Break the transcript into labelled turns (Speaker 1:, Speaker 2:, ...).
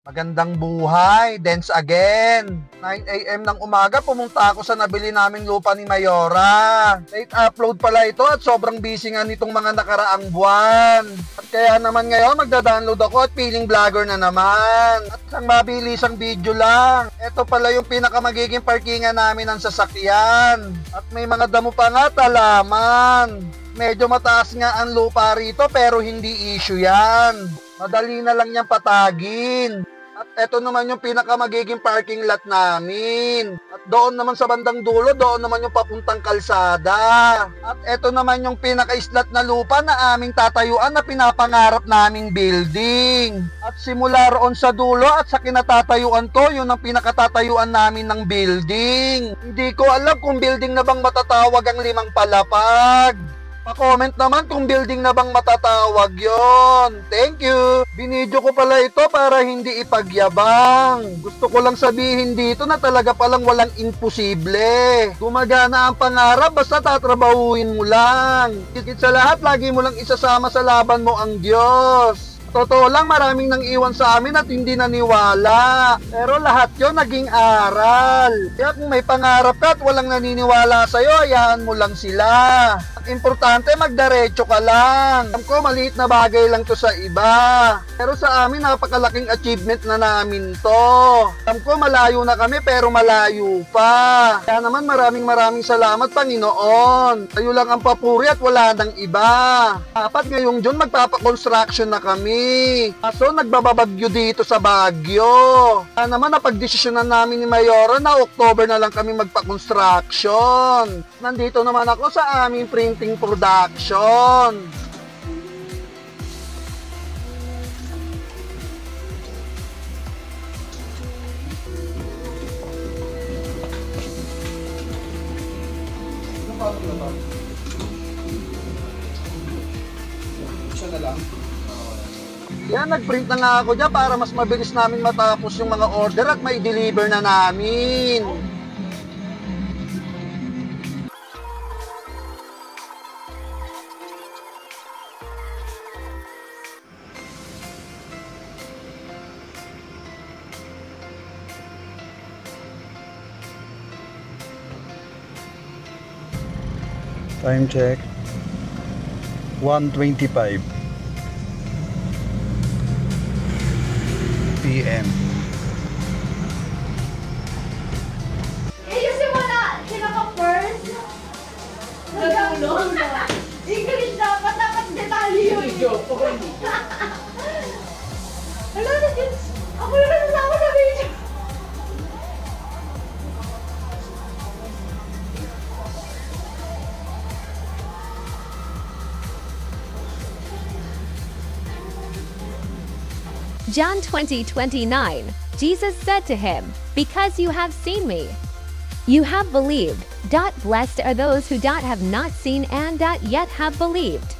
Speaker 1: Magandang buhay, Dance again. 9 AM ng umaga, pumunta ako sa nabili naming lupa ni Mayora. Late upload pala ito at sobrang busy nga nitong mga nakaraang buwan. At kaya naman ngayon, magda-download ako at feeling vlogger na naman. At isang mabilisang video lang. Ito pala yung pinakamagiging parkingan namin ng sasakyan. At may mga damo pa nga, talaman. Medyo mataas nga ang lupa rito pero hindi issue yan. Madali na lang niyang patagin. At eto naman yung pinakamagiging parking lot namin. At doon naman sa bandang dulo, doon naman yung papuntang kalsada. At eto naman yung pinaka-islat na lupa na aming tatayuan na pinapangarap naming building. At simula roon sa dulo at sa kinatatayuan ko, yun ang pinakatatayuan namin ng building. Hindi ko alam kung building na bang matatawag ang 5 palapag. Pa-comment naman kung building na bang matatawag yon. Thank you! Binidyo ko pala ito para hindi ipagyabang. Gusto ko lang sabihin dito na talaga palang walang imposible. Gumagana ang pangarap basta tatrabahuin mo lang. Higit sa lahat, lagi mo lang isasama sa laban mo ang Diyos. Totoo lang, maraming nang iwan sa amin at hindi naniwala. Pero lahat yon naging aral. Kaya kung may pangarap ka at walang naniniwala sa'yo, hayaan mo lang sila. Ang importante, magdiretso ka lang. Alam ko, maliit na bagay lang to sa iba. Pero sa amin, napakalaking achievement na namin to. Alam ko, malayo na kami pero malayo pa. Kaya naman maraming salamat, Panginoon. Tayo lang ang papuri at wala nang iba. Dapat ngayong June, magpapakonstruction na kami. Kaso nagbababagyo dito sa Baguio. Kaya naman napagdesisyonan namin ni Mayora na October na lang kami magpa-construction. Nandito naman ako sa aming printing production.
Speaker 2: Siya na lang.
Speaker 1: Yan, nag-print na nga ako dyan para mas mabilis namin matapos yung mga order at may deliver na namin.
Speaker 2: Time check. 1:25 PM.
Speaker 3: Kasi wala sila ka first. Nagulong. English dapat detalye yun. Wala na din. Ako na nasama sa video.
Speaker 4: John 20:29, Jesus said to him, "Because you have seen me, you have believed. Blessed are those who have not seen and yet have believed."